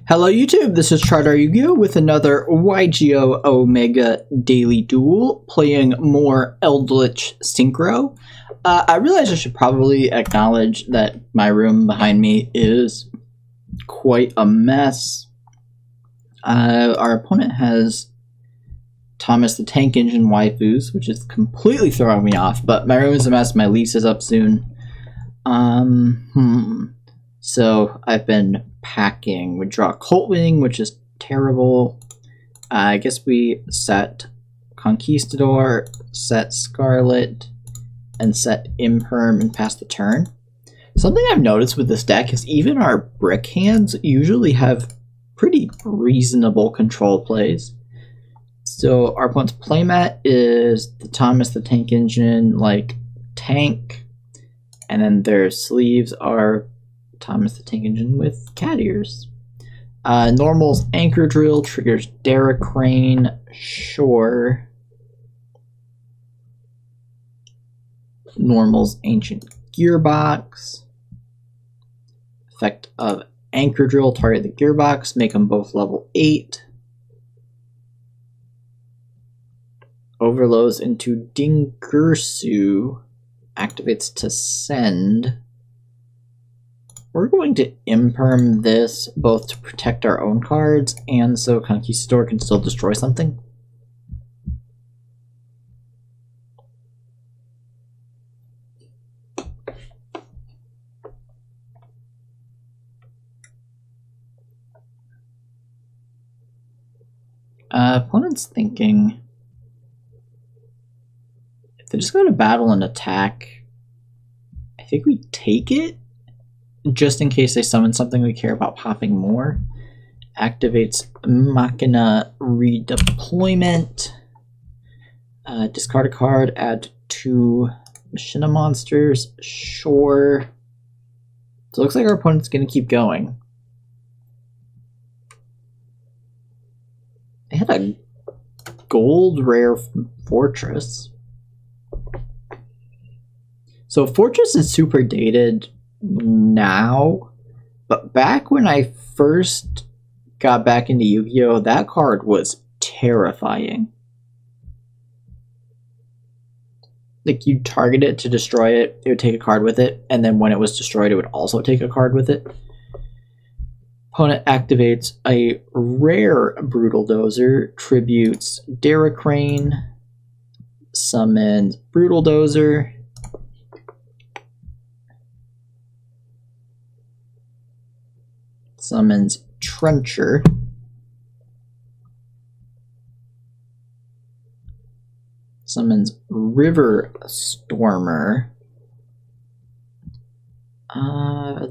Hello YouTube, this is ChardarYuGiOh with another YGO Omega Daily Duel, playing more Eldlich Synchro. I realize I should probably acknowledge that my room behind me is quite a mess. Our opponent has Thomas the Tank Engine waifus, which is completely throwing me off, but my room is a mess, my lease is up soon. So I've been packing. We draw Cult Wing, which is terrible. I guess we set Conquistador, set Scarlet, and set Imperm and pass the turn. Something I've noticed with this deck is even our brick hands usually have pretty reasonable control plays. So our opponent's playmat is the Thomas the Tank Engine, like tank, and then their sleeves are Thomas the Tank Engine with cat ears. Normal's Anchor Drill triggers Crane, sure. Normal's Ancient Gearbox. Effect of Anchor Drill, target the gearbox, make them both level 8. Overloads into Dingirsu, activates to send. We're going to imperm this both to protect our own cards and so Conquistador can still destroy something. Opponent's thinking if they just go to battle and attack, I think we take it. Just in case they summon something we care about popping more. Activates Machina Redeployment. Discard a card, add 2 Machina monsters. Sure. So it looks like our opponent's going to keep going. They had a gold rare Fortress. So Fortress is super dated now, but back when I first got back into Yu-Gi-Oh, that card was terrifying. Like, you target it to destroy it, it would take a card with it, and then when it was destroyed, it would also take a card with it. Opponent activates a rare Brutal Dozer, tributes Crane, summons Brutal Dozer, summons Trencher, summons River Stormer.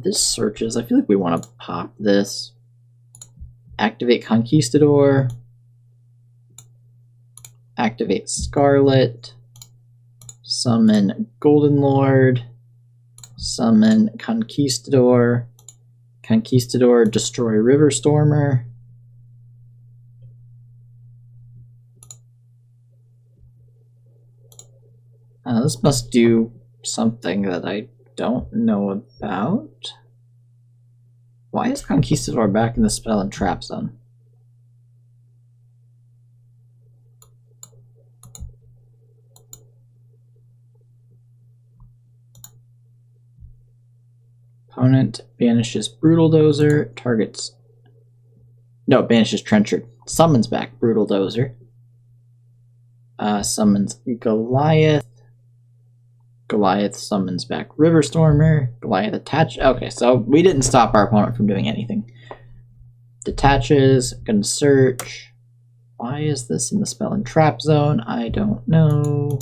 This searches. I feel like we want to pop this. Activate Conquistador. Activate Scarlet. Summon Golden Lord. Summon Conquistador. Conquistador, destroy River Stormer. This must do something that I don't know about. Why is Conquistador back in the spell and trap zone? Opponent banishes Brutal Dozer, targets... No, banishes Trencher. Summons back Brutal Dozer. Summons Goliath. Goliath summons back River Stormer. Goliath attach... Okay, so we didn't stop our opponent from doing anything. Detaches, gonna search. Why is this in the spell and trap zone? I don't know.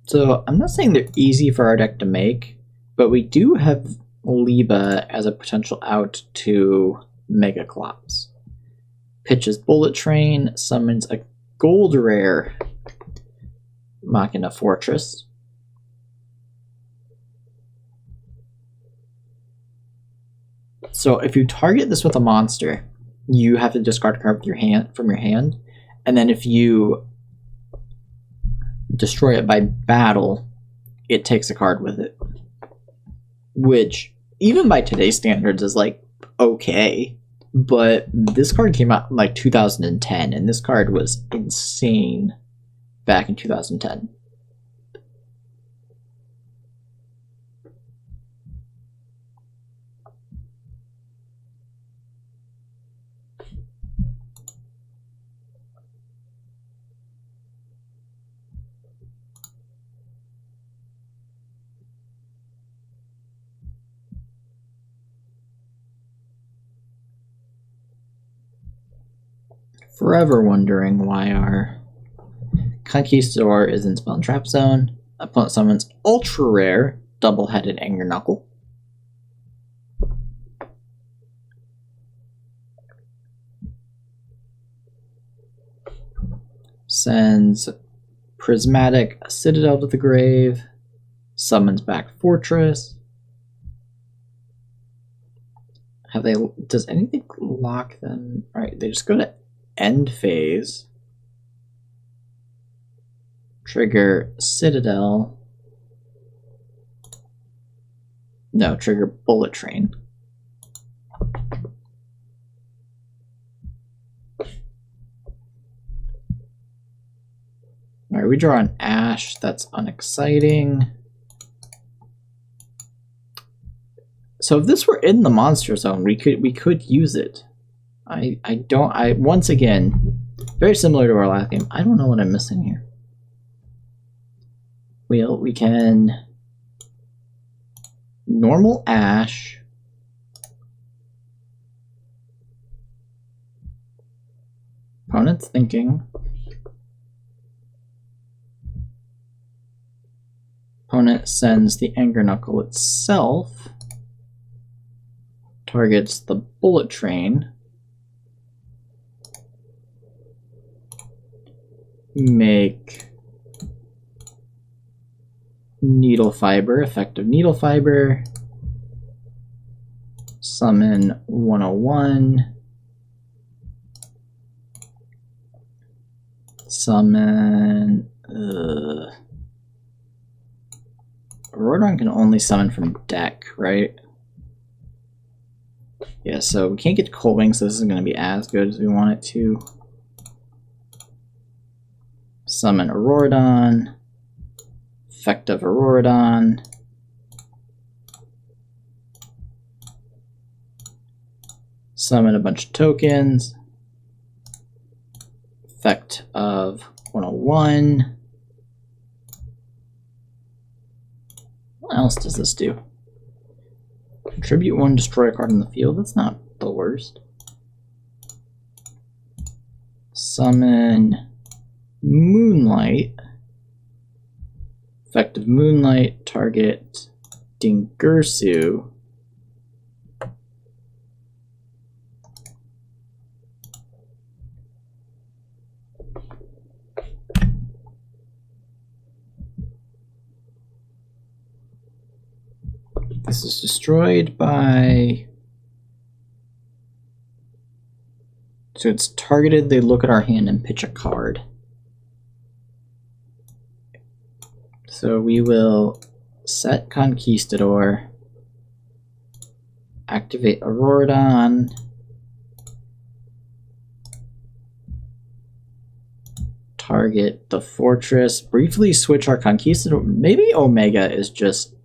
So I'm not saying they're easy for our deck to make, but we do have Liba as a potential out to Mega Clops. Pitches Bullet Train, summons a gold rare Machina Fortress. So if you target this with a monster, you have to discard a card with your hand from your hand, and then if you destroy it by battle, it takes a card with it. Which, even by today's standards, is like, okay. But this card came out in like 2010, and this card was insane back in 2010. Forever wondering why our Conquistador is in Spell and Trap Zone. Opponent summons ultra rare double-headed Anger Knuckle. Sends Prismatic Citadel to the grave. Summons back Fortress. Have they? Does anything lock them? All right, they just go to end phase. Trigger Citadel. No, trigger Bullet Train. Alright, we draw an Ash. That's unexciting. So if this were in the monster zone, we could use it. Once again, very similar to our last game. I don't know what I'm missing here. We can normal Ash. Opponent's thinking. Opponent sends the Anger Knuckle itself. Targets the Bullet Train. Make Needle Fiber, effective Needle Fiber. Summon 101. Summon. Rodon can only summon from deck, right? Yeah, so we can't get Cold Wing, so this isn't going to be as good as we want it to. Summon Auroradon. Effective Auroradon. Summon a bunch of tokens. Effect of 101. What else does this do? Contribute 1, destroy a card in the field. That's not the worst. Summon Moonlight. Effective Moonlight, target Dingirsu. This is destroyed by... So it's targeted, they look at our hand and pitch a card. So we will set Conquistador, activate Auroradon, target the Fortress, briefly switch our Conquistador. Maybe Omega is just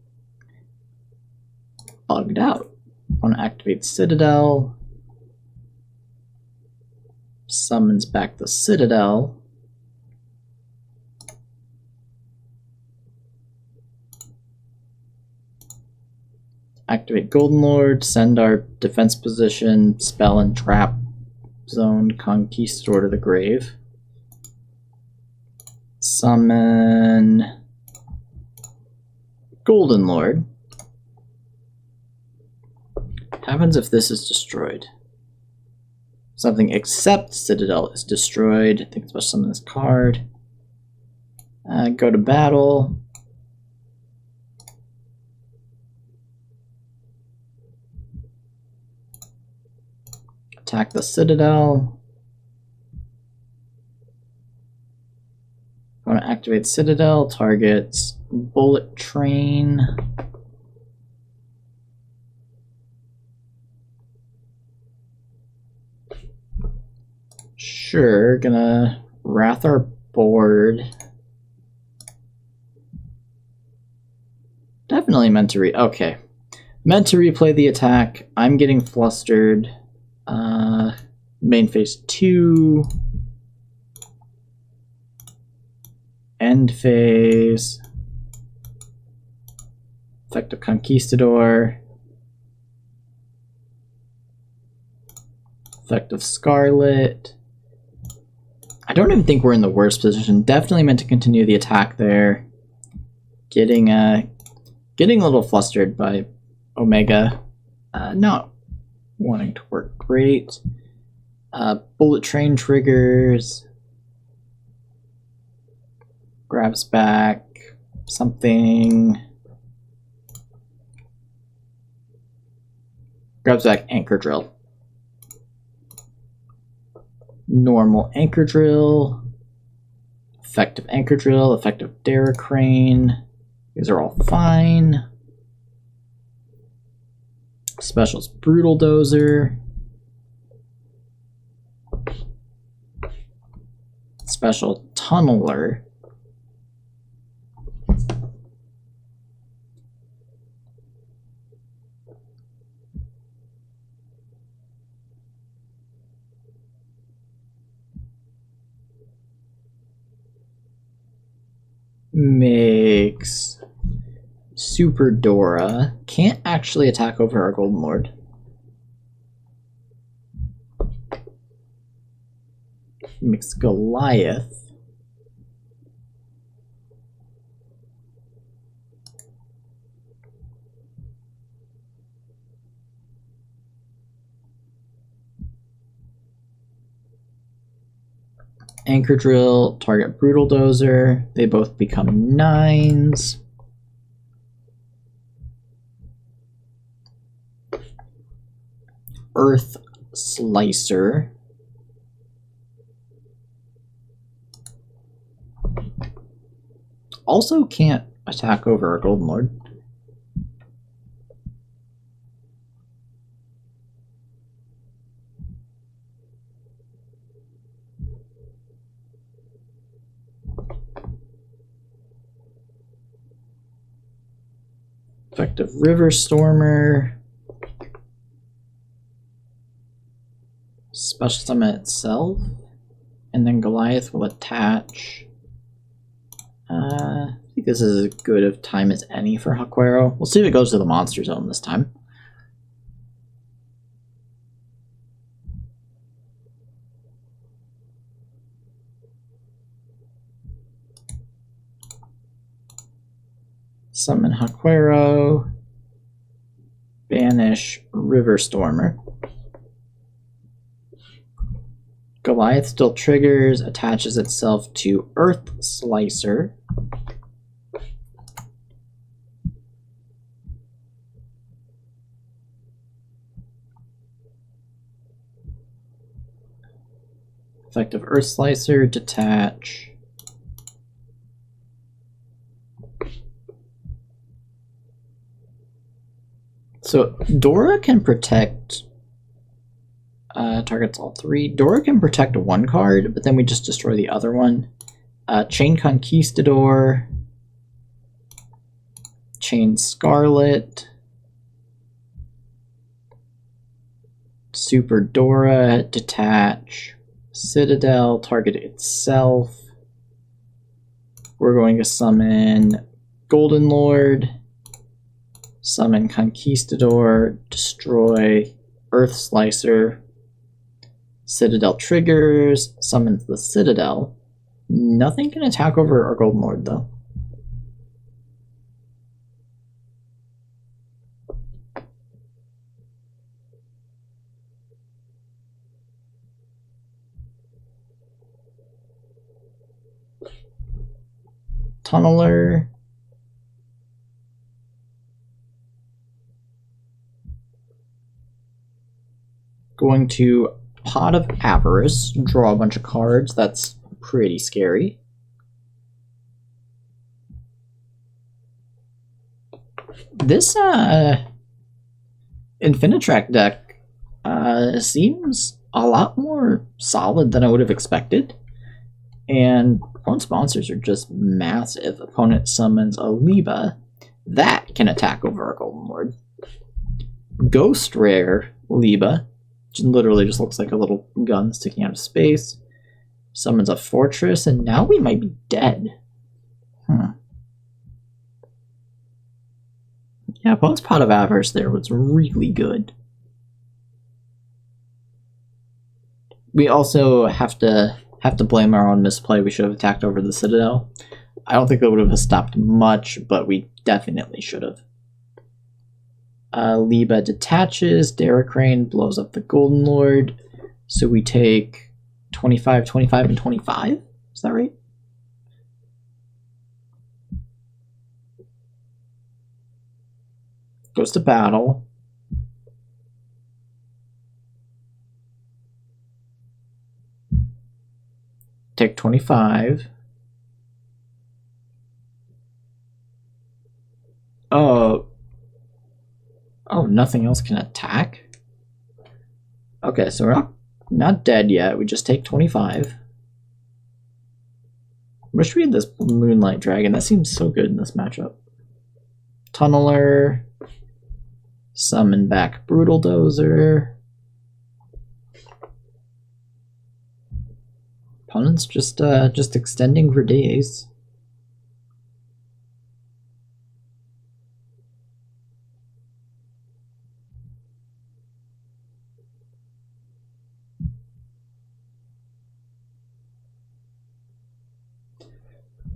bugged out. I want to activate Citadel, summons back the Citadel. Activate Golden Lord, send our defense position, spell and trap zone Conquistador to the grave. Summon Golden Lord. What happens if this is destroyed? Something except Citadel is destroyed. I think it's about summon this card. Go to battle. Attack the Citadel. Want to activate Citadel, targets Bullet Train. Sure, gonna Wrath our board. Definitely meant to okay. Meant to replay the attack. I'm getting flustered. Main phase 2. End phase. Effect of Conquistador. Effect of Scarlet. I don't even think we're in the worst position. Definitely meant to continue the attack there. Getting a little flustered by Omega. Not wanting to work great. Bullet Train triggers. Grabs back something. Grabs back Anchor Drill. Normal Anchor Drill. Effective Anchor Drill. Effective Daracrane. These are all fine. Specials Brutal Dozer. Special Tunneler. Makes Super Dora. Can't actually attack over our Golden Lord. Makes Goliath. Anchor Drill, target Brutal Dozer. They both become 9s. Earth Slicer. Also can't attack over our Golden Lord. Effective River Stormer. Special summon itself. And then Goliath will attach. I think this is as good of time as any for Haquero. We'll see if it goes to the monster zone this time. Summon Haquero. Banish River Stormer. Goliath still triggers, attaches itself to Earth Slicer. Effective Earth Slicer, detach. So Dora can protect targets all 3. Dora can protect 1 card, but then we just destroy the other one. Chain Conquistador. Chain Scarlet. Super Dora, detach. Citadel, target itself. We're going to summon Golden Lord. Summon Conquistador, destroy Earth Slicer. Citadel triggers, summons the Citadel. Nothing can attack over our Golden Lord, though. Tunneler. Going to Pot of Avarice, draw a bunch of cards. That's pretty scary. This Infinitrack deck seems a lot more solid than I would have expected. And opponent's monsters are just massive. Opponent summons a Liba. That can attack over our Golden Lord. Ghost Rare Liba, which literally just looks like a little gun sticking out of space. Summons a Fortress, and now we might be dead. Yeah, opponent's Pot of Avarice there was really good. We also have to blame our own misplay. We should have attacked over the Citadel. I don't think that would have stopped much, but we definitely should have. Liba detaches, Derek Rain blows up the Golden Lord, so we take 25, 25, and 25? Is that right? Goes to battle. Take 25. Oh, nothing else can attack? Okay, so we're not dead yet. We just take 25. Wish we had this Moonlight Dragon. That seems so good in this matchup. Tunneler. Summon back Brutal Dozer. Opponent's just extending for days.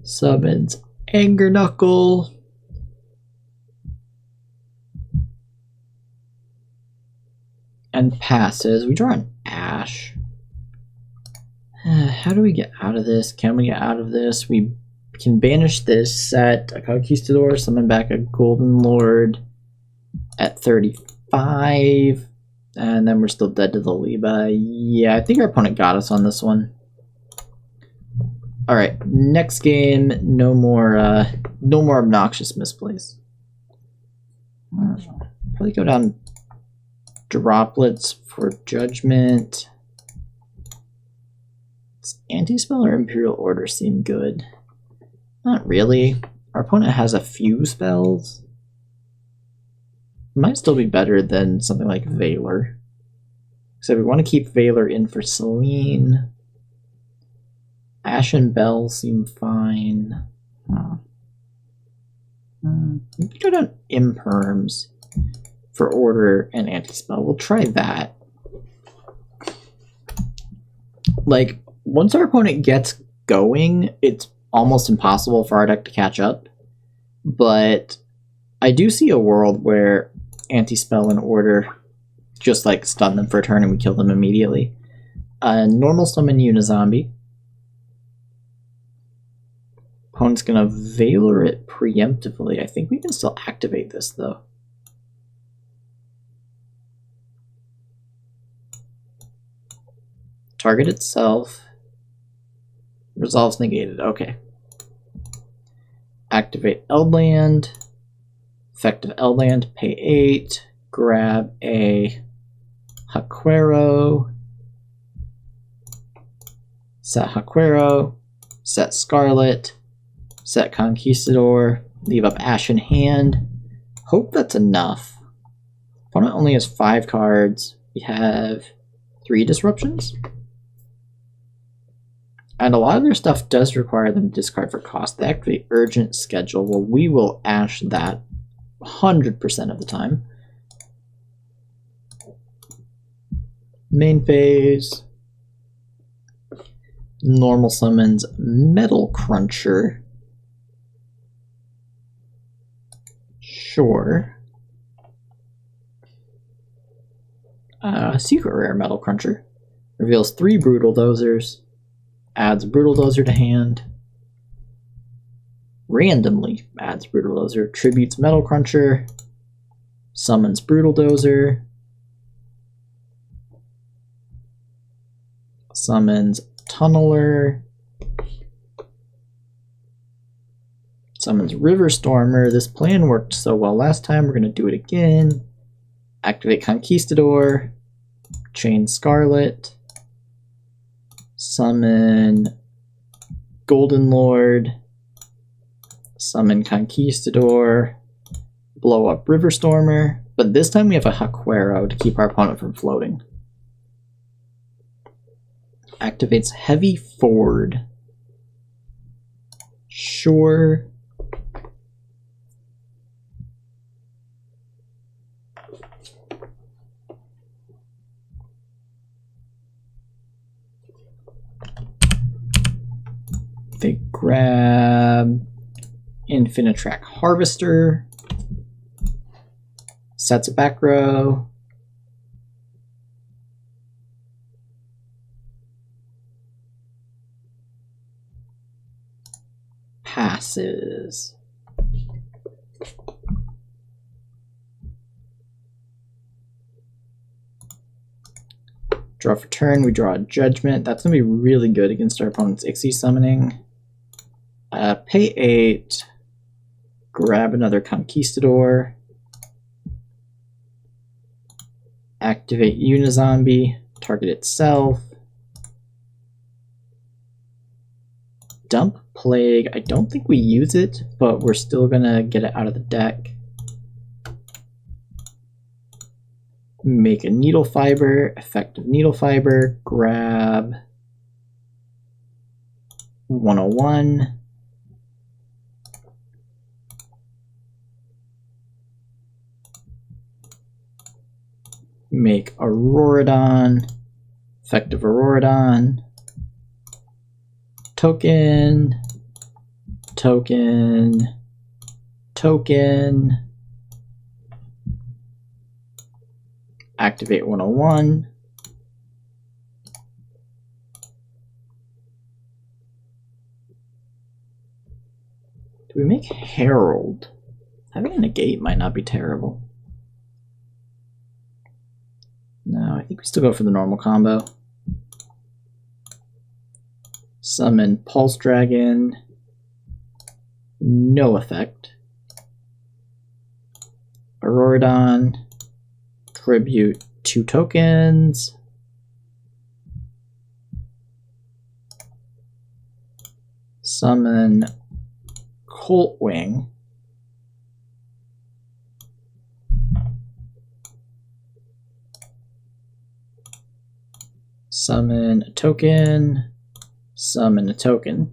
Summons Anger Knuckle. And passes. We draw an Ash. How do we get out of this? Can we get out of this? We can banish this, set a Conquistador, summon back a Golden Lord at 35, and then we're still dead to the Liba. Yeah, I think our opponent got us on this one. Alright, next game, no more obnoxious misplays. Probably go down Droplets for Judgment. Does Anti-Spell or Imperial Order seem good? Not really. Our opponent has a few spells. Might still be better than something like Valor. So we want to keep Valor in for Selene. Ashen Bell seem fine. Go down Imperms for Order and Anti-Spell. We'll try that. Like, once our opponent gets going, it's almost impossible for our deck to catch up. But I do see a world where Anti-Spell and Order just like stun them for a turn and we kill them immediately. Normal summon Unizombie. Opponent's gonna Valor it preemptively. I think we can still activate this though. Target itself. Resolves negated. Okay. Activate Eldland. Effective Eldland. Pay 8. Grab a Haquero. Set Haquero. Set Scarlet. Set Conquistador. Leave up Ash in hand. Hope that's enough. Opponent only has 5 cards. We have 3 disruptions. And a lot of their stuff does require them to discard for cost. They activate Urgent Schedule. Well, we will Ash that 100% of the time. Main phase. Normal summons Metal Cruncher. Sure. Secret Rare Metal Cruncher. Reveals 3 Brutal Dozers. Adds Brutal Dozer to hand. Randomly adds Brutal Dozer. Tributes Metal Cruncher. Summons Brutal Dozer. Summons Tunneler. Summons River Stormer. This plan worked so well last time, we're going to do it again. Activate Conquistador. Chain Scarlet. Summon Golden Lord. Summon Conquistador. Blow up River Stormer. But this time we have a Haquero to keep our opponent from floating. Activates Heavy Ford. Sure. They grab Infinitrack Harvester. Sets a back row. Passes. Draw for turn, we draw a Judgment. That's going to be really good against our opponent's Ixie summoning. Pay 8. Grab another Conquistador. Activate Unizombie. Target itself. Dump Plague. I don't think we use it, but we're still gonna get it out of the deck. Make a Needle Fiber, effective Needle Fiber, grab 101. Make Auroradon, effective Auroradon. Token, token, token. Activate 101. Do we make Herald? Having a negate might not be terrible. No, I think we still go for the normal combo. Summon Pulse Dragon. No effect. Auroradon. Tribute 2 tokens. Summon Coltwing. Summon a token. Summon a token.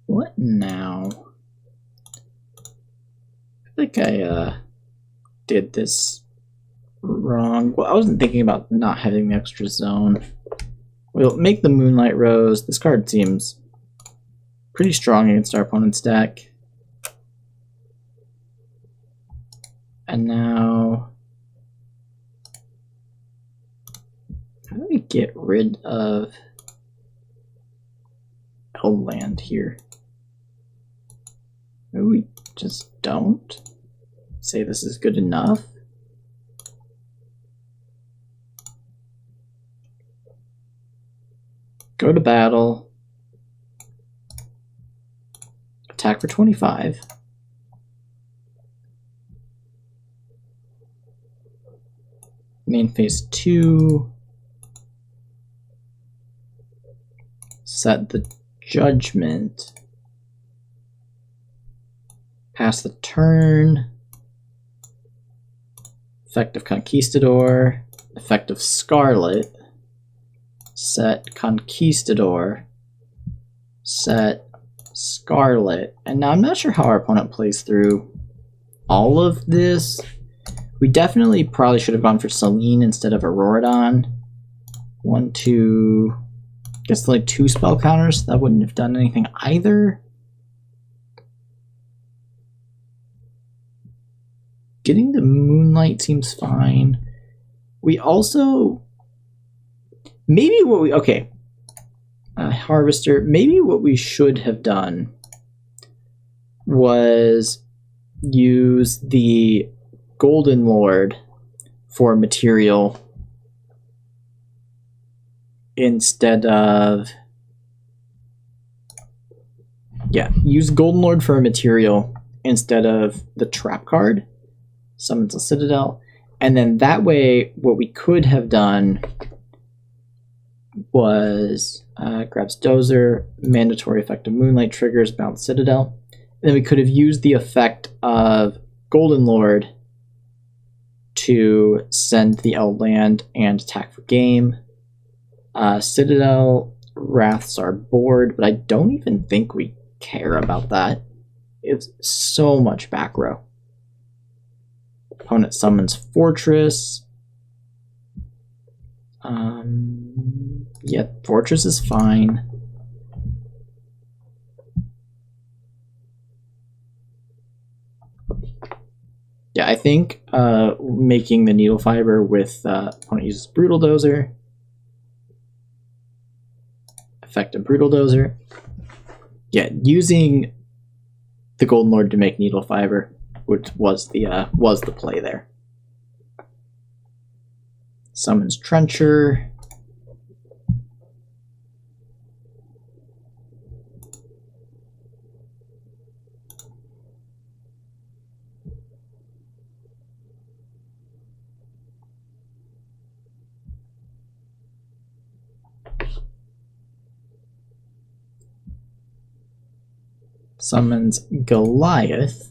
What now? I think I did this wrong. Well, I wasn't thinking about not having the extra zone. We'll make the Moonlight Rose. This card seems pretty strong against our opponent's deck. And now, how do we get rid of Eldland here? Maybe we just don't say this is good enough. Go to battle. Attack for 25. Main phase 2. Set the Judgment. Pass the turn. Effective Conquistador. Effective Scarlet. Set Conquistador. Set Scarlet. And now I'm not sure how our opponent plays through all of this. We definitely probably should have gone for Selene instead of Auroradon. 1, 2... I guess like 2 spell counters. That wouldn't have done anything either. Getting the Moonlight seems fine. We also... Maybe what we... Okay. Harvester. Maybe what we should have done was use the Golden Lord for material instead of... Yeah, use Golden Lord for a material instead of the trap card. Summons a Citadel. And then that way, what we could have done was grabs Dozer, mandatory effect of Moonlight triggers, bounce Citadel. And then we could have used the effect of Golden Lord to send the Eldland and attack for game. Citadel Wraths are bored, but I don't even think we care about that. It's so much back row. Opponent summons Fortress. Yeah, Fortress is fine. Yeah, I think making the Needle Fiber with opponent uses Brutal Dozer. Effective Brutal Dozer. Yeah, using the Golden Lord to make Needle Fiber, which was the play there. Summons Trencher. Summons Goliath.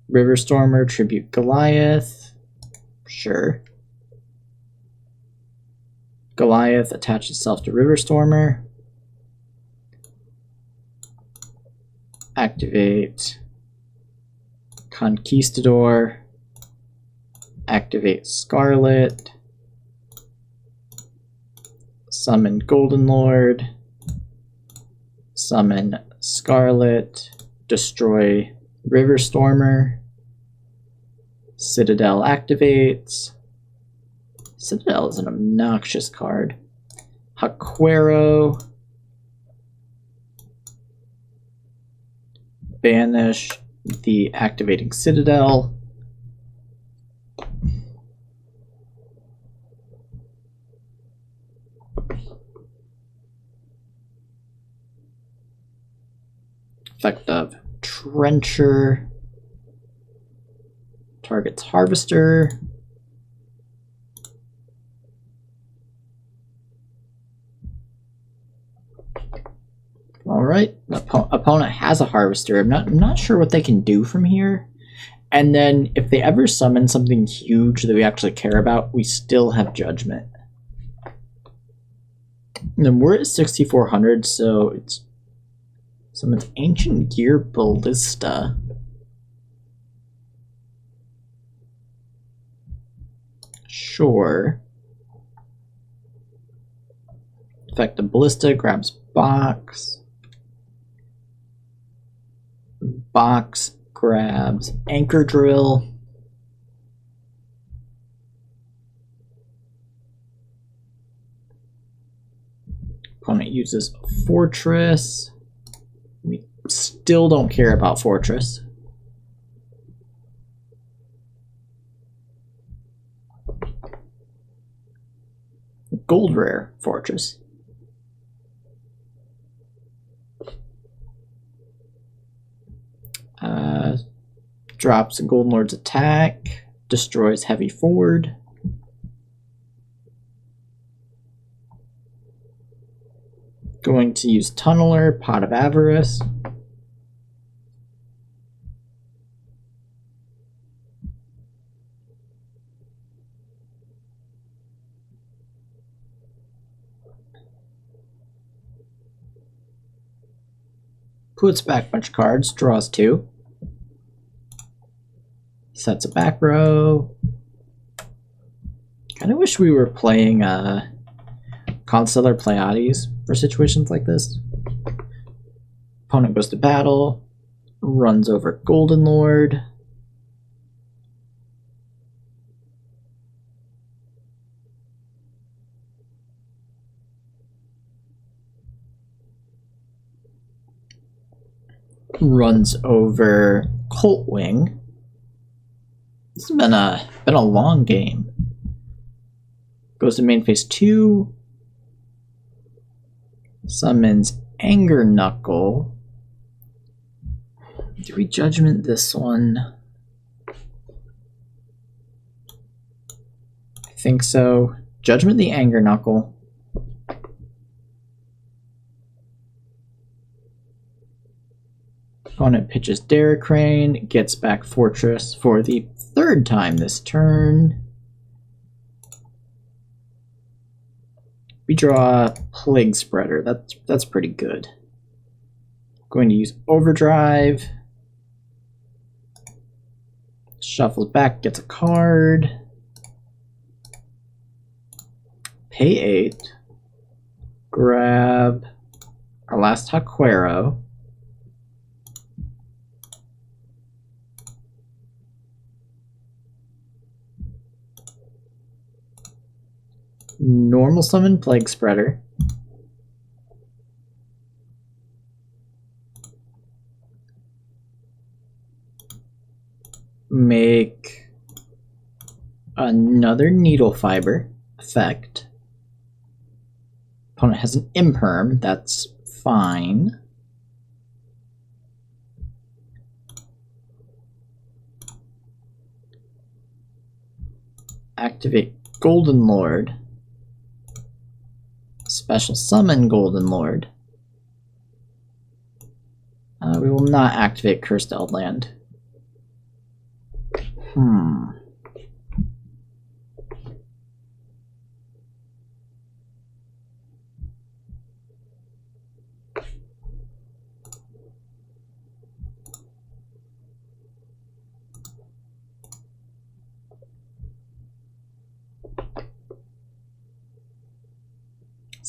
Riverstormer, tribute Goliath. Sure. Goliath attach itself to Riverstormer. Activate Conquistador. Activate Scarlet. Summon Golden Lord. Summon Scarlet. Destroy Riverstormer. Citadel activates. Citadel is an obnoxious card. Haquero. Banish the activating Citadel. Effect of Trencher. Targets Harvester. All right, opponent has a Harvester. I'm not sure what they can do from here. And then if they ever summon something huge that we actually care about, we still have Judgment. And then we're at 6,400, so it's summons Ancient Gear Ballista. Sure. Effect of Ballista, grabs Box. Box grabs Anchor Drill. Opponent uses Fortress. We still don't care about Fortress. Gold Rare Fortress. Drops a Golden Lord's attack. Destroys Heavy Ford. Going to use Tunneler, Pot of Avarice. Puts back a bunch of cards, draws 2. Sets a back row. Kind of wish we were playing Constellar Pleiades for situations like this. Opponent goes to battle, runs over Golden Lord. runs over Coltwing. This has been a long game. Goes to main phase 2. Summons Anger Knuckle. Do we judgment this one? I think so. Judgment the Anger Knuckle. Opponent pitches Daracrane, gets back Fortress for the 3rd time this turn. We draw Plague Spreader. That's pretty good. Going to use Overdrive. Shuffles back, gets a card. Pay 8. Grab our last Haquero. Normal summon Plague Spreader. Make another Needle Fiber effect. Opponent has an Imperm, that's fine. Activate Golden Lord. Special summon Golden Lord. We will not activate Cursed Eldland.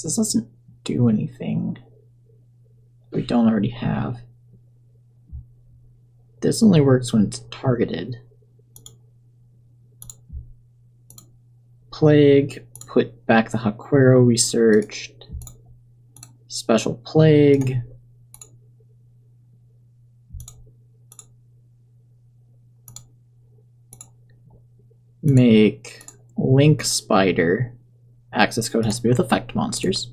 This doesn't do anything we don't already have. This only works when it's targeted. Plague, put back the Haquero we searched. Special Plague. Make Link Spider. Access code has to be with effect monsters.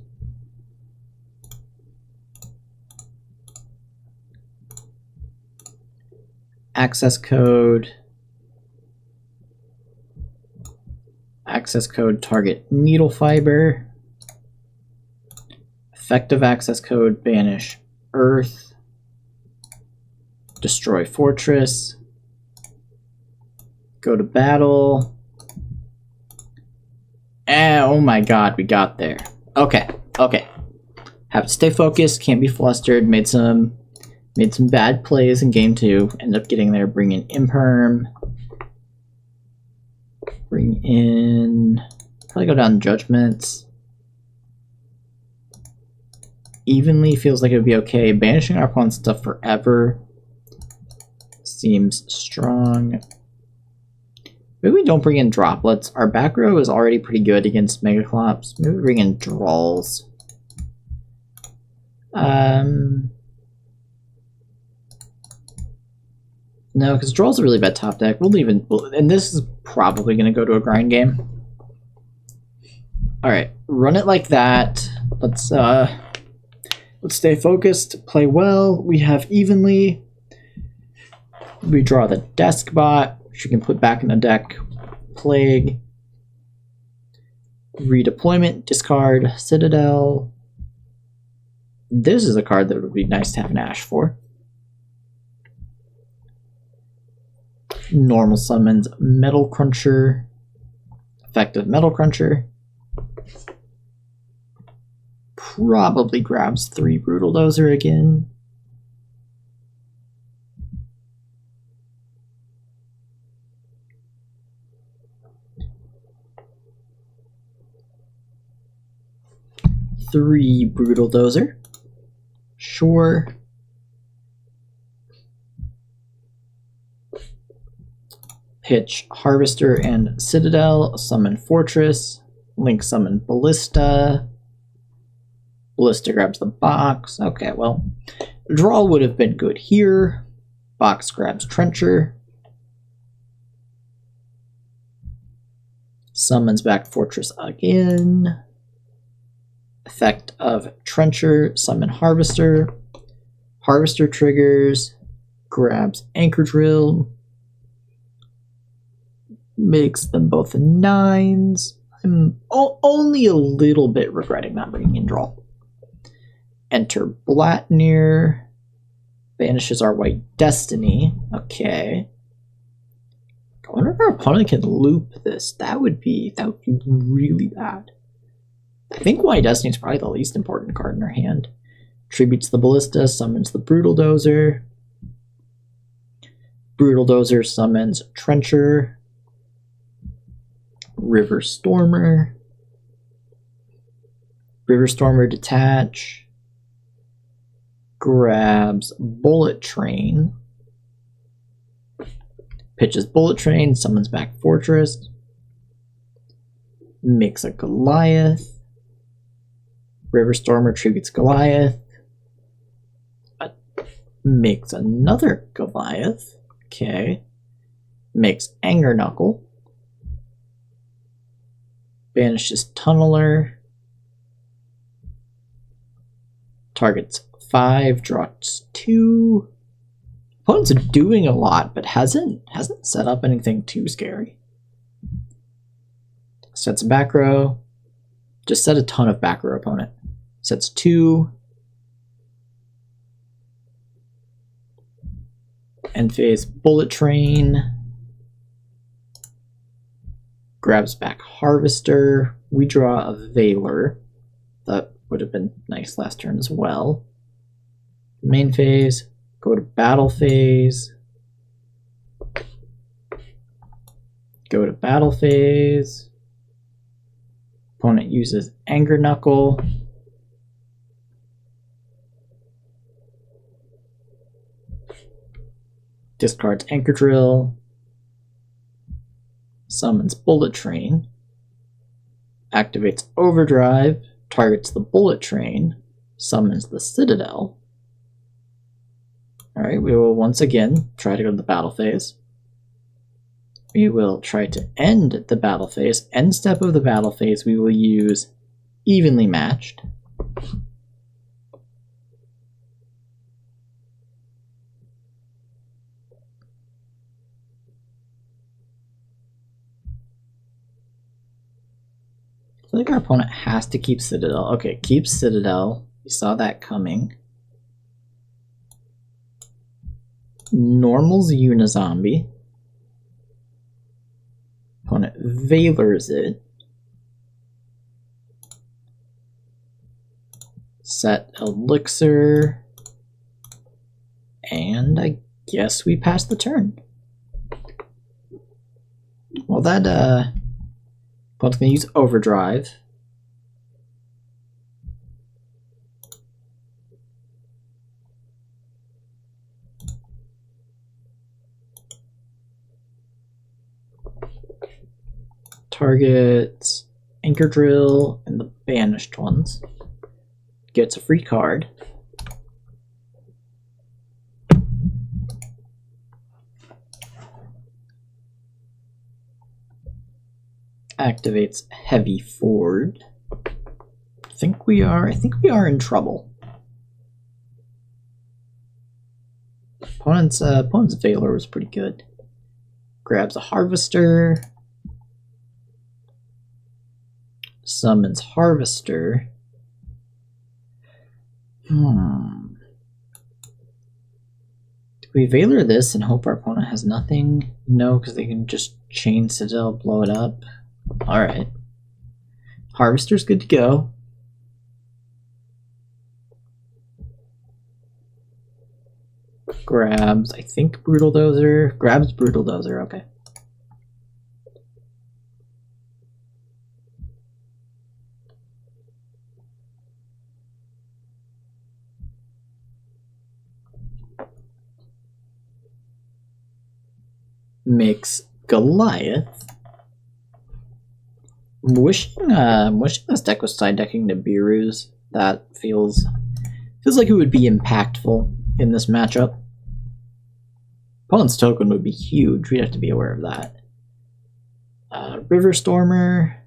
Access code target Needle Fiber. Effective access code banish Earth. Destroy Fortress. Go to battle. Oh my god, we got there. Okay. Have to stay focused, can't be flustered. Made some bad plays in game 2. End up getting there, bring in Imperm. Bring in... Probably go down Judgments. Evenly feels like it would be okay. Banishing our opponent's stuff forever seems strong. Maybe we don't bring in Droplets. Our back row is already pretty good against Megaclops. Maybe we bring in Drolls. No, because Droll's a really bad top deck. We'll leave it, and this is probably going to go to a grind game. Alright, run it like that. Let's stay focused, play well. We have Evenly. We draw the Desk Bot, which we can put back in the deck. Plague. Redeployment, discard, Citadel. This is a card that would be nice to have an Ash for. Normal summons Metal Cruncher. Effective Metal Cruncher. Probably grabs 3 Brutal Dozer again. Three Brutal Dozer. Sure. Pitch Harvester and Citadel. Summon Fortress. Link summon Ballista. Ballista grabs the box. Okay, well, Draw would have been good here. Box grabs Trencher. Summons back Fortress again. Effect of Trencher, summon Harvester. Harvester triggers, grabs Anchor Drill. Makes them both 9s. I'm only a little bit regretting not bringing in draw. Enter Blatnir. Banishes our White Destiny. Okay. I wonder if our opponent can loop this. That would be really bad. I think White Destiny is probably the least important card in our hand. Tributes the Ballista, summons the Brutal Dozer. Brutal Dozer summons Trencher. River Stormer. River Stormer detach. Grabs Bullet Train. Pitches Bullet Train, summons back Fortress. Makes a Goliath. River Stormer tributes Goliath. Makes another Goliath. Okay. Makes Anger Knuckle. Banishes Tunneler. Targets 5, draws 2. Opponent's doing a lot, but hasn't set up anything too scary. Sets a back row. Just set a ton of back row opponent. Sets 2. End phase Bullet Train. Grabs back Harvester. We draw a Veiler. That would have been nice last turn as well. Main phase. Go to battle phase. Go to battle phase. Opponent uses Anger Knuckle. Discards Anchor Drill. Summons Bullet Train. Activates Overdrive. Targets the Bullet Train. Summons the Citadel. Alright, we will once again try to go to the battle phase. We will try to end the battle phase. End step of the battle phase, we will use Evenly Matched. I feel like our opponent has to keep Citadel. Okay, keep Citadel. We saw that coming. Normals Unizombie. Opponent Veilers it. Set Elixir. And I guess we pass the turn. Well, that, opponent's gonna use Overdrive. Targets Anchor Drill and the banished ones. Gets a free card. Activates Heavy Ford. I think we are in trouble. Opponent's Veiler was pretty good. Grabs a Harvester. Summons Harvester. Do we Veiler this and hope our opponent has nothing? No, because they can just chain Citadel, blow it up. Alright. Harvester's good to go. Grabs, I think, Brutal Dozer. Grabs Brutal Dozer, okay. Makes Goliath. I'm wishing this deck was side decking Nibiru's. That feels Feels like it would be impactful in this matchup. Opponent's token would be huge. We'd have to be aware of that. River Stormer.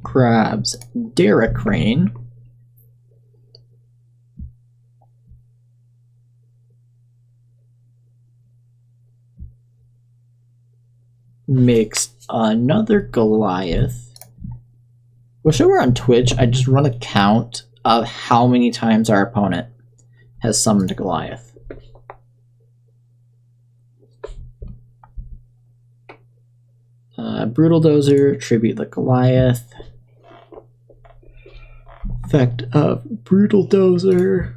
Grabs Daracrane. Makes another Goliath. Well, show we're on Twitch, I just run a count of how many times our opponent has summoned a Goliath. Brutal Dozer, tribute the Goliath. Effect of Brutal Dozer.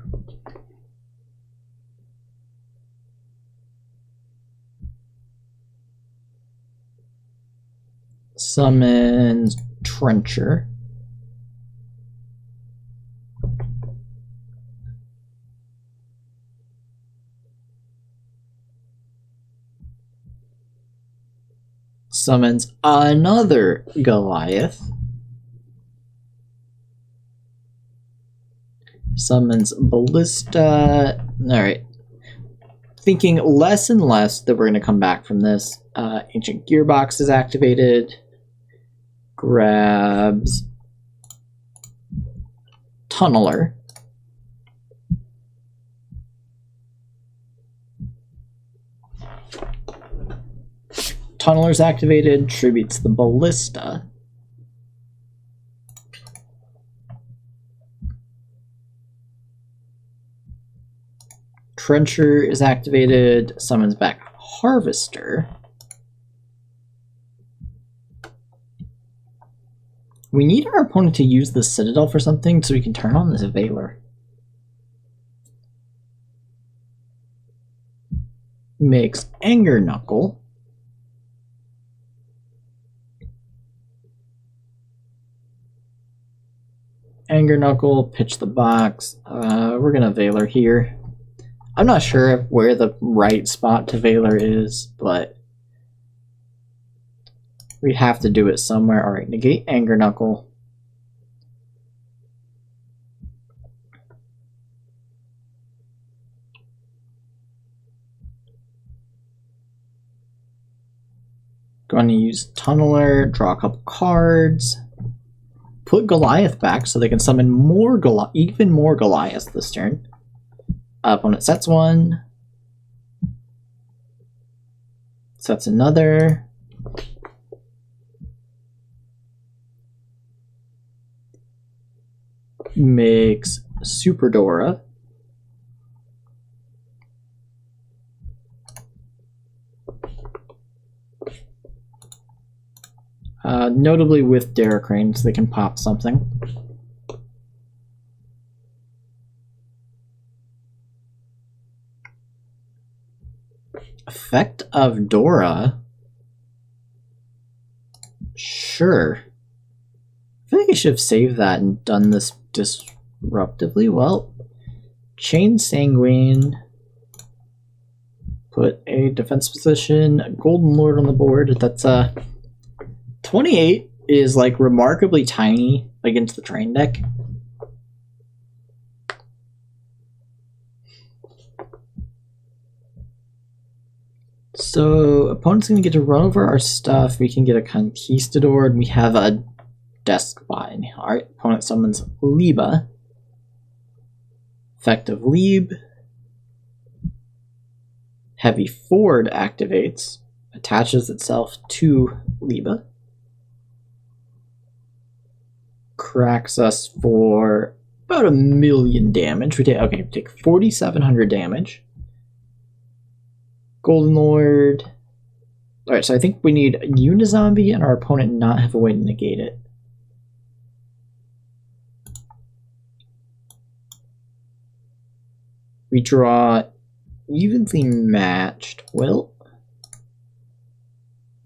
Summons Trencher. Summons another Goliath. Summons Ballista. Alright. Thinking less and less that we're going to come back from this. Ancient Gearbox is activated. Grabs Tunneler. Tunneler's activated, tributes the Ballista. Trencher is activated, summons back Harvester. We need our opponent to use the Citadel for something so we can turn on this Veiler. Makes Anger Knuckle. Anger Knuckle, pitch the box. We're gonna Veiler here. I'm not sure where the right spot to Veiler is, but we have to do it somewhere. Alright, negate Anger Knuckle. Going to use Tunneler, draw a couple cards. Put Goliath back so they can summon more even more Goliaths this turn. Opponent sets one. Sets another. Makes Super Dora. Notably with Daracrane, so they can pop something. Effect of Dora. Sure. I feel like I should have saved that and done this disruptively. Well, Chain Sanguine. Put a defense position, Golden Lord on the board. That's 28 is like remarkably tiny against the train deck. So opponent's gonna get to run over our stuff. We can get a Conquistador, and we have a desk bind. Alright, opponent summons Liba. Effect of Lib. Heavy Ford activates, attaches itself to Liba. Cracks us for about 1,000,000 damage. We take 4,700 damage. Golden Lord. Alright, so I think we need a Unizombie and our opponent not have a way to negate it. We draw evenly matched. Well,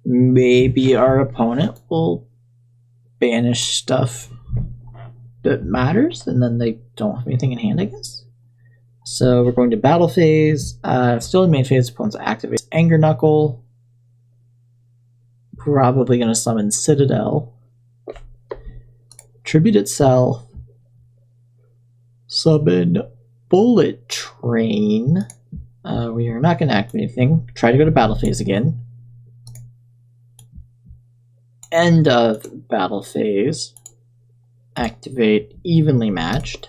maybe our opponent will banish stuff that matters, and then they don't have anything in hand, I guess. So we're going to battle phase. Still in main phase, opponents activate Anger Knuckle. Probably going to summon Citadel. Tribute itself. Summon Bullet Train. We are not going to activate anything. Try to go to battle phase again. End of battle phase. Activate Evenly Matched.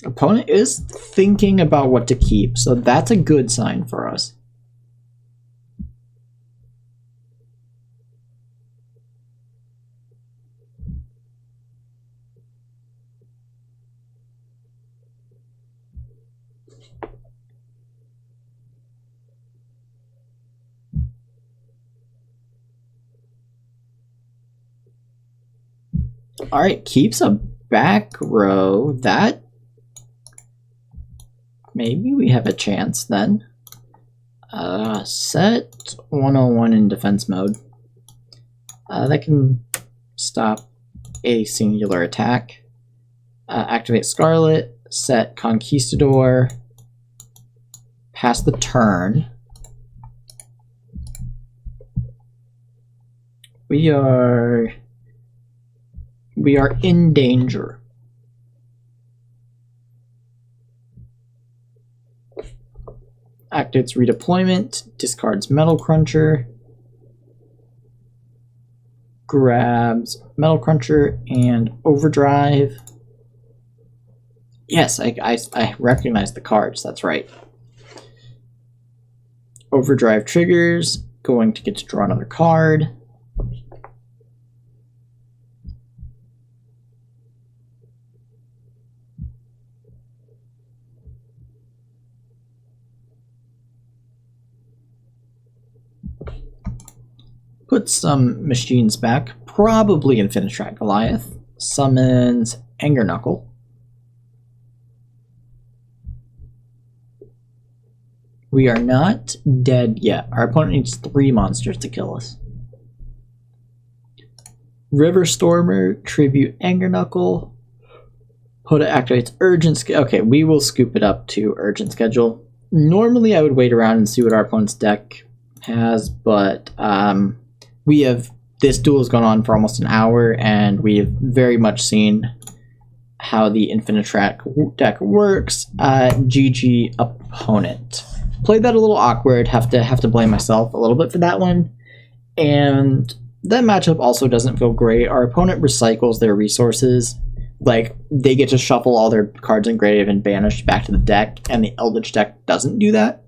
Opponent is thinking about what to keep, so that's a good sign for us. Alright, keeps a back row. That maybe we have a chance then. Set 101 in defense mode. That can stop a singular attack. Activate Scarlet, set Conquistador, pass the turn. We are in danger. Activates Redeployment, discards Metal Cruncher, grabs Metal Cruncher and Overdrive. Yes, I recognize the cards, that's right. Overdrive triggers, going to get to draw another card. Put some machines back, probably Infinitrack Goliath. Summons Anger Knuckle. We are not dead yet. Our opponent needs 3 monsters to kill us. River Stormer, tribute Anger Knuckle. Hoda activates Urgent Schedule. Okay, we will scoop it up to Urgent Schedule. Normally I would wait around and see what our opponent's deck has, but this duel has gone on for almost an hour, and we have very much seen how the Infinitrack deck works. GG opponent. Played that a little awkward. Have to blame myself a little bit for that one. And that matchup also doesn't feel great. Our opponent recycles their resources. Like, they get to shuffle all their cards in grave and banish back to the deck, and the Eldlich deck doesn't do that.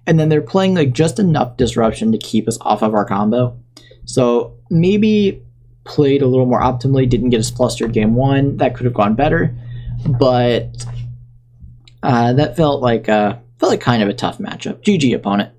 And then they're playing like just enough disruption to keep us off of our combo. So maybe played a little more optimally, didn't get us flustered game 1. That could have gone better, but that felt like kind of a tough matchup. GG opponent.